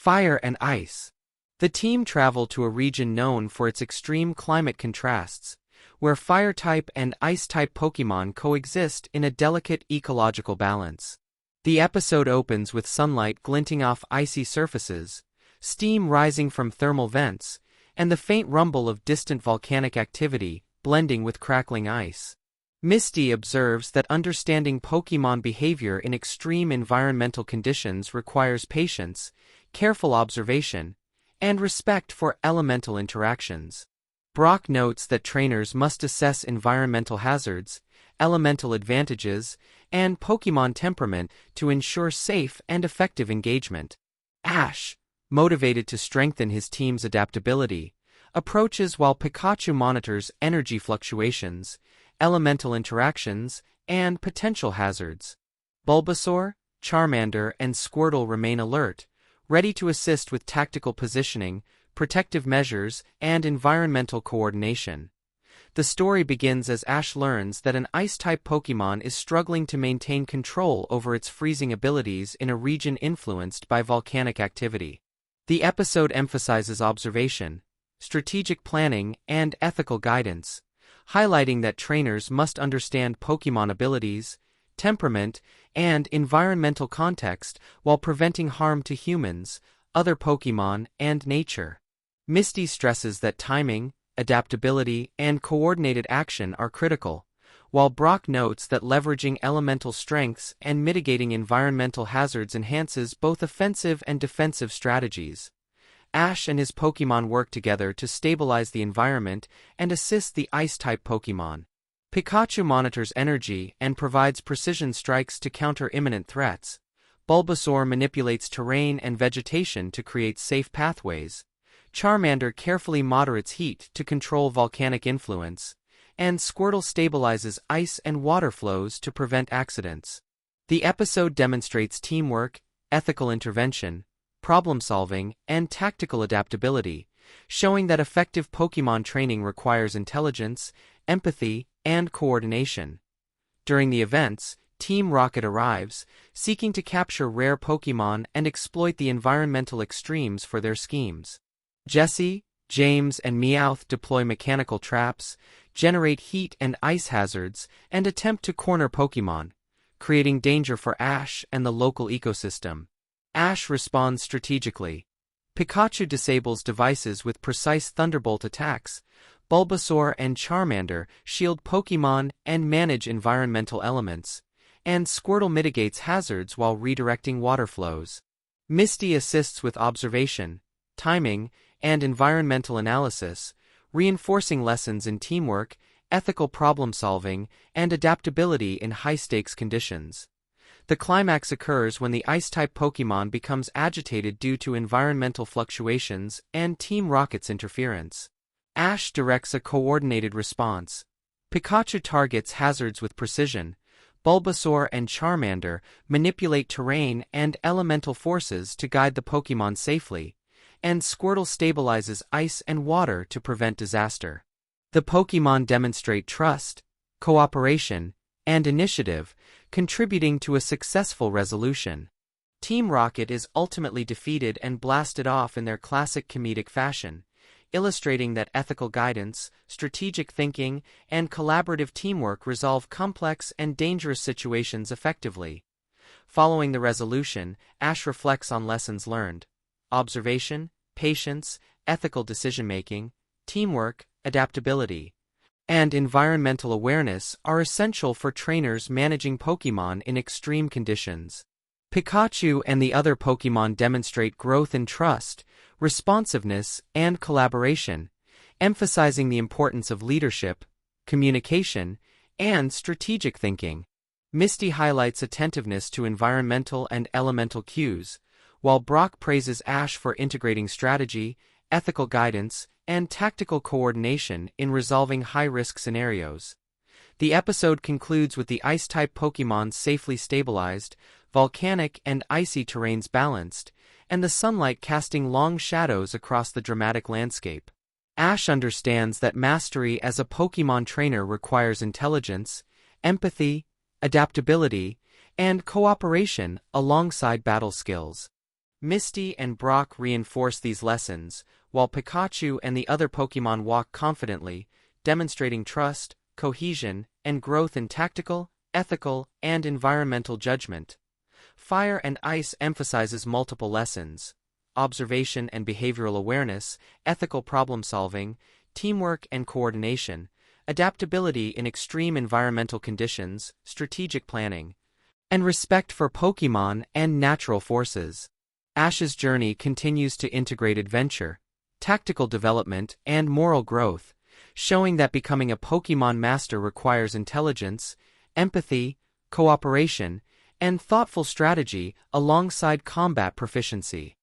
Fire and Ice. The team travel to a region known for its extreme climate contrasts, where Fire-type and Ice-type Pokémon coexist in a delicate ecological balance. The episode opens with sunlight glinting off icy surfaces, steam rising from thermal vents, and the faint rumble of distant volcanic activity blending with crackling ice. Misty observes that understanding Pokémon behavior in extreme environmental conditions requires patience, careful observation, and respect for elemental interactions. Brock notes that trainers must assess environmental hazards, elemental advantages, and Pokémon temperament to ensure safe and effective engagement. Ash, motivated to strengthen his team's adaptability, approaches while Pikachu monitors energy fluctuations, elemental interactions, and potential hazards. Bulbasaur, Charmander, and Squirtle remain alert, ready to assist with tactical positioning, protective measures, and environmental coordination. The story begins as Ash learns that an Ice-type Pokémon is struggling to maintain control over its freezing abilities in a region influenced by volcanic activity. The episode emphasizes observation, strategic planning, and ethical guidance, highlighting that trainers must understand Pokémon abilities, temperament, and environmental context while preventing harm to humans, other Pokémon, and nature. Misty stresses that timing, adaptability, and coordinated action are critical, while Brock notes that leveraging elemental strengths and mitigating environmental hazards enhances both offensive and defensive strategies. Ash and his Pokémon work together to stabilize the environment and assist the Ice-type Pokémon. Pikachu monitors energy and provides precision strikes to counter imminent threats. Bulbasaur manipulates terrain and vegetation to create safe pathways. Charmander carefully moderates heat to control volcanic influence, and Squirtle stabilizes ice and water flows to prevent accidents. The episode demonstrates teamwork, ethical intervention, problem-solving, and tactical adaptability, showing that effective Pokémon training requires intelligence, empathy, and coordination. During the events, Team Rocket arrives, seeking to capture rare Pokémon and exploit the environmental extremes for their schemes. Jessie, James, and Meowth deploy mechanical traps, generate heat and ice hazards, and attempt to corner Pokémon, creating danger for Ash and the local ecosystem. Ash responds strategically. Pikachu disables devices with precise Thunderbolt attacks. Bulbasaur and Charmander shield Pokémon and manage environmental elements, and Squirtle mitigates hazards while redirecting water flows. Misty assists with observation, timing, and environmental analysis, reinforcing lessons in teamwork, ethical problem-solving, and adaptability in high-stakes conditions. The climax occurs when the Ice-type Pokémon becomes agitated due to environmental fluctuations and Team Rocket's interference. Ash directs a coordinated response. Pikachu targets hazards with precision. Bulbasaur and Charmander manipulate terrain and elemental forces to guide the Pokémon safely, and Squirtle stabilizes ice and water to prevent disaster. The Pokémon demonstrate trust, cooperation, and initiative, contributing to a successful resolution. Team Rocket is ultimately defeated and blasted off in their classic comedic fashion, illustrating that ethical guidance, strategic thinking, and collaborative teamwork resolve complex and dangerous situations effectively. Following the resolution, Ash reflects on lessons learned. Observation, patience, ethical decision-making, teamwork, adaptability, and environmental awareness are essential for trainers managing Pokémon in extreme conditions. Pikachu and the other Pokémon demonstrate growth in trust, responsiveness, and collaboration, emphasizing the importance of leadership, communication, and strategic thinking. Misty highlights attentiveness to environmental and elemental cues, while Brock praises Ash for integrating strategy, ethical guidance, and tactical coordination in resolving high-risk scenarios. The episode concludes with the Ice-type Pokémon safely stabilized, volcanic and icy terrains balanced, and the sunlight casting long shadows across the dramatic landscape. Ash understands that mastery as a Pokémon trainer requires intelligence, empathy, adaptability, and cooperation alongside battle skills. Misty and Brock reinforce these lessons, while Pikachu and the other Pokémon walk confidently, demonstrating trust, cohesion, and growth in tactical, ethical, and environmental judgment. Fire and Ice emphasizes multiple lessons: observation and behavioral awareness, ethical problem-solving, teamwork and coordination, adaptability in extreme environmental conditions, strategic planning, and respect for Pokémon and natural forces. Ash's journey continues to integrate adventure, tactical development, and moral growth, showing that becoming a Pokémon Master requires intelligence, empathy, cooperation, and thoughtful strategy alongside combat proficiency.